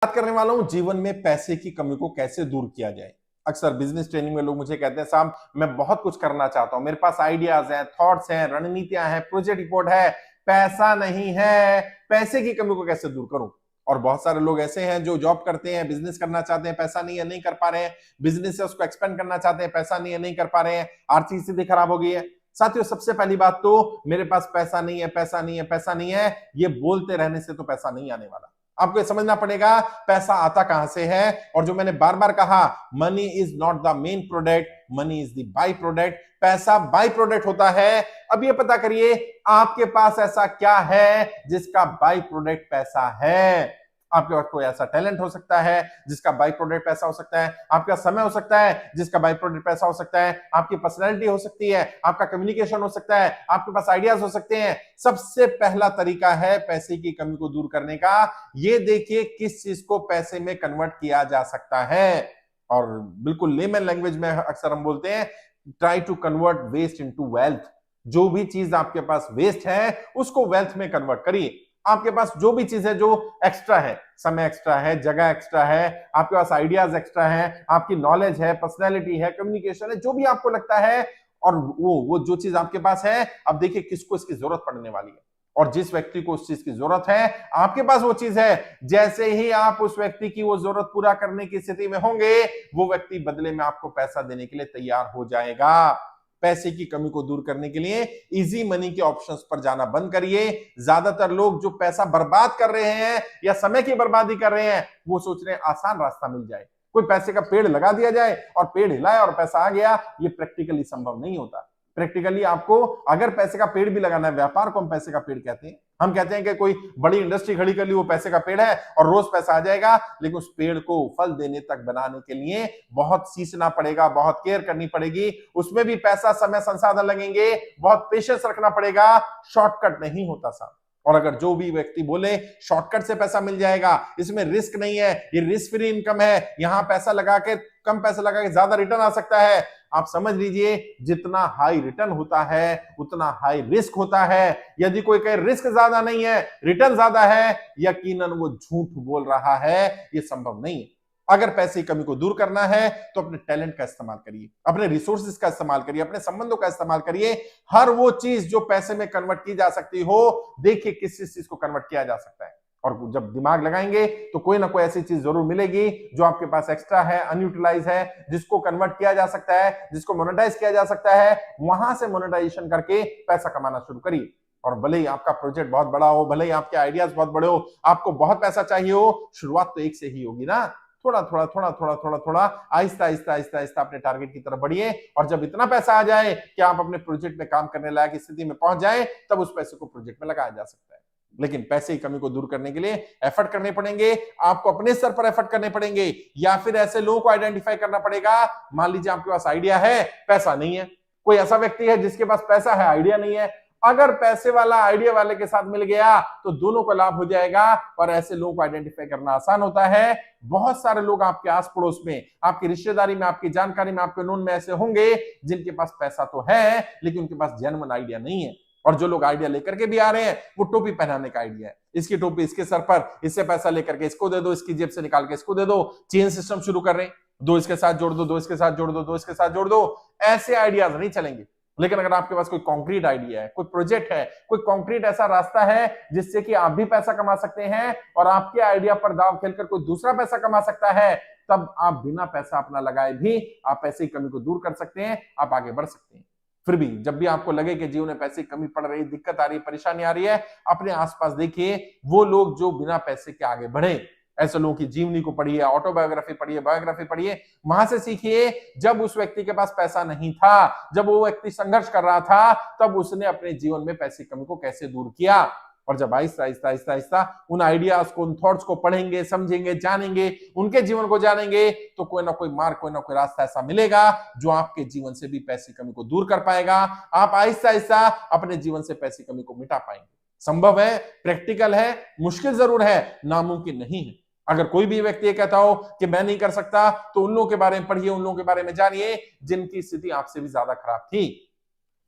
बात करने वाला हूं जीवन में पैसे की कमी को कैसे दूर किया जाए। अक्सर बिजनेस ट्रेनिंग में लोग मुझे कहते हैं साहब मैं बहुत कुछ करना चाहता हूं, मेरे पास आइडियाज हैं, थॉट्स हैं, रणनीतियां हैं, प्रोजेक्ट रिपोर्ट है, पैसा नहीं है, पैसे की कमी को कैसे दूर करूं। और बहुत सारे लोग ऐसे हैं जो जॉब करते हैं, बिजनेस करना चाहते हैं, पैसा नहीं है, नहीं कर पा रहे हैं, बिजनेस है उसको एक्सपेंड करना चाहते हैं, पैसा नहीं है, नहीं कर पा रहे हैं, आर्थिक स्थिति खराब हो गई है। साथियों, सबसे पहली बात तो मेरे पास पैसा नहीं है, पैसा नहीं है, पैसा नहीं है, ये बोलते रहने से तो पैसा नहीं आने वाला। आपको ये समझना पड़ेगा पैसा आता कहां से है। और जो मैंने बार बार कहा, money is not the main product, money is the by product. पैसा बाई प्रोडक्ट होता है। अब ये पता करिए आपके पास ऐसा क्या है जिसका बाई प्रोडक्ट पैसा है। आपके पास कोई ऐसा टैलेंट हो सकता है जिसका बाई प्रोडक्ट पैसा हो सकता है, आपका समय हो सकता है जिसका बाई प्रोडक्ट पैसा हो सकता है, आपकी पर्सनैलिटी हो सकती है, आपका कम्युनिकेशन हो सकता है, आपके पास आइडियाज हो सकते हैं। सबसे पहला तरीका है पैसे की कमी को दूर करने का, ये देखिए किस चीज को पैसे में कन्वर्ट किया जा सकता है। और बिल्कुल लेमन लैंग्वेज में अक्सर हम बोलते हैं try to convert waste into wealth. जो भी चीज आपके पास वेस्ट है उसको वेल्थ में कन्वर्ट करिए। आपके पास जो भी चीज है जो एक्स्ट्रा है, समय एक्स्ट्रा है, जगह एक्स्ट्रा है, आपके पास आइडियाज एक्स्ट्रा है, आपकी नॉलेज है, पर्सनैलिटी है, कम्युनिकेशन है, जो भी आपको लगता है, और वो जो चीज आपके पास है, अब देखिए किसको इसकी जरूरत पड़ने वाली है। और जिस व्यक्ति को उस चीज की जरूरत है, आपके पास वो चीज है, जैसे ही आप उस व्यक्ति की वो जरूरत पूरा करने की स्थिति में होंगे, वो व्यक्ति बदले में आपको पैसा देने के लिए तैयार हो जाएगा। पैसे की कमी को दूर करने के लिए इजी मनी के ऑप्शंस पर जाना बंद करिए। ज्यादातर लोग जो पैसा बर्बाद कर रहे हैं या समय की बर्बादी कर रहे हैं, वो सोच रहे हैं आसान रास्ता मिल जाए, कोई पैसे का पेड़ लगा दिया जाए और पेड़ हिलाए और पैसा आ गया। ये प्रैक्टिकली संभव नहीं होता। प्रैक्टिकली आपको अगर पैसे का पेड़ भी लगाना है, व्यापार को हम पैसे का पेड़ कहते हैं। हम कहते हैं कि कोई बड़ी इंडस्ट्री खड़ी कर ली, वो पैसे का पेड़ है और रोज पैसा आ जाएगा, लेकिन उस पेड़ को फल देने तक बनाने के लिए बहुत सींचना पड़ेगा, बहुत केयर करनी पड़ेगी, उसमें भी पैसा, समय, संसाधन लगेंगे, बहुत पेशेंस रखना पड़ेगा। शॉर्टकट नहीं होता साहब। और अगर जो भी व्यक्ति बोले शॉर्टकट से पैसा मिल जाएगा, इसमें रिस्क नहीं है, ये रिस्क फ्री इनकम है, यहां पैसा लगा के, कम पैसा लगा के ज्यादा रिटर्न आ सकता है, आप समझ लीजिए जितना हाई रिटर्न होता है उतना हाई रिस्क होता है। यदि कोई कहे रिस्क ज्यादा नहीं है, रिटर्न ज्यादा है, यकीनन वो झूठ बोल रहा है, ये संभव नहीं है। अगर पैसे की कमी को दूर करना है तो अपने टैलेंट का इस्तेमाल करिए, अपने रिसोर्सेज का इस्तेमाल करिए, अपने संबंधों का इस्तेमाल करिए। हर वो चीज जो पैसे में कन्वर्ट की जा सकती हो, देखिए किस चीज को कन्वर्ट किया जा सकता है। और जब दिमाग लगाएंगे तो कोई ना कोई ऐसी चीज जरूर मिलेगी जो आपके पास एक्स्ट्रा है, अनयूटिलाइज है, जिसको कन्वर्ट किया जा सकता है, जिसको मोनेटाइज किया जा सकता है। वहां से मोनेटाइजेशन करके पैसा कमाना शुरू करिए। और भले ही आपका प्रोजेक्ट बहुत बड़ा हो, भले ही आपके आइडियाज बहुत बड़े हो, आपको बहुत पैसा चाहिए हो, शुरुआत तो एक से ही होगी ना। थोड़ा थोड़ा थोड़ा थोड़ा थोड़ा थोड़ा आहिस्ता आहिस्ता आहिस्ता आहिस्ता अपने टारगेट की तरफ बढ़िए। और जब इतना पैसा आ जाए कि आप अपने प्रोजेक्ट में काम करने लायक स्थिति में पहुंच जाए, तब उस पैसे को प्रोजेक्ट में लगाया जा सकता है। लेकिन पैसे की कमी को दूर करने के लिए एफर्ट करने पड़ेंगे, आपको अपने स्तर पर एफर्ट करने पड़ेंगे, या फिर ऐसे लोगों को आइडेंटिफाई करना पड़ेगा। मान लीजिए आपके पास आइडिया है, पैसा नहीं है, कोई ऐसा व्यक्ति है जिसके पास पैसा है, आइडिया नहीं है। अगर पैसे वाला आइडिया वाले के साथ मिल गया तो दोनों को लाभ हो जाएगा। और ऐसे लोगों को आइडेंटिफाई करना आसान होता है। बहुत सारे लोग आपके आस पड़ोस में, आपकी रिश्तेदारी में, आपकी जानकारी में, आपके नोन में ऐसे होंगे जिनके पास पैसा तो है लेकिन उनके पास जेन्युइन आइडिया नहीं है। और जो लोग आइडिया लेकर के भी आ रहे हैं, वो टोपी पहनाने का आइडिया है, इसकी टोपी इसके सर पर, इससे पैसा लेकर के इसको दे दो, इसकी जेब से निकाल के इसको दे दो, चेन सिस्टम शुरू कर रहे हैं, दो इसके साथ जोड़ दो, दो इसके साथ जोड़ दो, दो इसके साथ जोड़ दो। ऐसे आइडियाज नहीं चलेंगे। लेकिन अगर आपके पास कोई कॉन्क्रीट आइडिया है, कोई प्रोजेक्ट है, कोई कॉन्क्रीट ऐसा रास्ता है जिससे कि आप भी पैसा कमा सकते हैं और आपके आइडिया पर दांव खेलकर कोई दूसरा पैसा कमा सकता है, तब आप बिना पैसा अपना लगाए भी आप पैसे की कमी को दूर कर सकते हैं, आप आगे बढ़ सकते हैं। फिर भी जब भी आपको लगे कि जीवन में पैसे की कमी पड़ रही, दिक्कत आ रही है, परेशानी आ रही है, अपने आसपास देखिए वो लोग जो बिना पैसे के आगे बढ़े। ऐसे लोगों की जीवनी को पढ़िए, ऑटोबायोग्राफी पढ़िए, बायोग्राफी पढ़िए, वहां से सीखिए। जब उस व्यक्ति के पास पैसा नहीं था, जब वो व्यक्ति संघर्ष कर रहा था, तब उसने अपने जीवन में पैसे की कमी को कैसे दूर किया। और जब आहिस्ता आहिस्ता आहिस्ता आहिस्ता उन आइडियाज को, उन थॉट्स को पढ़ेंगे, समझेंगे, जानेंगे, उनके जीवन को जानेंगे, तो कोई ना कोई मार्ग, कोई ना कोई रास्ता ऐसा मिलेगा जो आपके जीवन से भी पैसे की कमी को दूर कर पाएगा। आप आहिस्ता आहिस्ता अपने जीवन से पैसे की कमी को मिटा पाएंगे। संभव है, प्रैक्टिकल है, मुश्किल जरूर है, नामुमकिन नहीं है। अगर कोई भी व्यक्ति ये कहता हो कि मैं नहीं कर सकता, तो उन लोगों के बारे में पढ़िए, उन लोगों के बारे में जानिए जिनकी स्थिति आपसे भी ज्यादा खराब थी।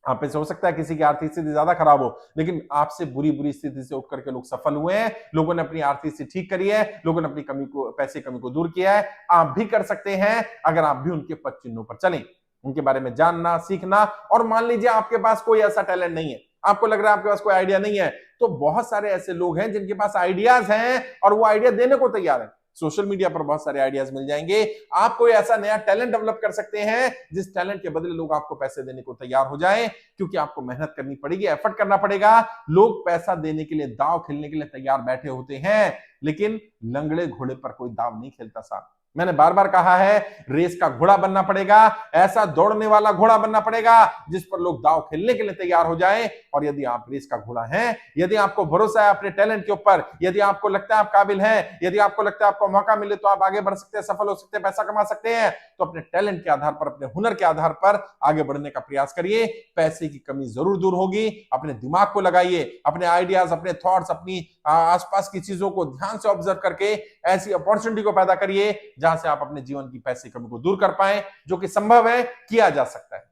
आप पे से हो सकता है किसी की आर्थिक स्थिति ज्यादा खराब हो, लेकिन आपसे बुरी बुरी स्थिति से उठ करके लोग सफल हुए हैं, लोगों ने अपनी आर्थिक स्थिति ठीक करी है, लोगों ने अपनी कमी को, पैसे की कमी को दूर किया है। आप भी कर सकते हैं अगर आप भी उनके पद चिन्हों पर चलें, उनके बारे में जानना सीखना। और मान लीजिए आपके पास कोई ऐसा टैलेंट नहीं है, आपको लग रहा है आपके पास कोई आइडिया नहीं है, तो बहुत सारे ऐसे लोग हैं जिनके पास आइडियाज हैं और वो आइडिया देने को तैयार है। सोशल मीडिया पर बहुत सारे आइडियाज मिल जाएंगे। आप कोई ऐसा नया टैलेंट डेवलप कर सकते हैं जिस टैलेंट के बदले लोग आपको पैसे देने को तैयार हो जाएं, क्योंकि आपको मेहनत करनी पड़ेगी, एफर्ट करना पड़ेगा। लोग पैसा देने के लिए, दाव खेलने के लिए तैयार बैठे होते हैं, लेकिन लंगड़े घोड़े पर कोई दाव नहीं खेलता साहब। मैंने बार बार कहा है, रेस का घोड़ा बनना पड़ेगा, ऐसा दौड़ने वाला घोड़ा बनना पड़ेगा जिस पर लोग दाव खेलने के लिए तैयार हो जाएं। और यदि आप रेस का घोड़ा हैं, यदि आपको भरोसा है अपने टैलेंट के ऊपर, यदि आपको लगता है आप काबिल हैं, यदि आपको लगता है आपको मौका मिले तो आप आगे बढ़ सकते हैं, सफल हो सकते हैं, पैसा कमा सकते हैं, तो अपने टैलेंट के आधार पर, अपने हुनर के आधार पर आगे बढ़ने का प्रयास करिए। पैसे की कमी जरूर दूर होगी। अपने दिमाग को लगाइए, अपने आइडियाज, अपने थॉट्स, अपनी आसपास की चीजों को ध्यान से ऑब्जर्व करके ऐसी अपॉर्चुनिटी को पैदा करिए जहां से आप अपने जीवन की पैसे की कमी को दूर कर पाए, जो कि संभव है, किया जा सकता है।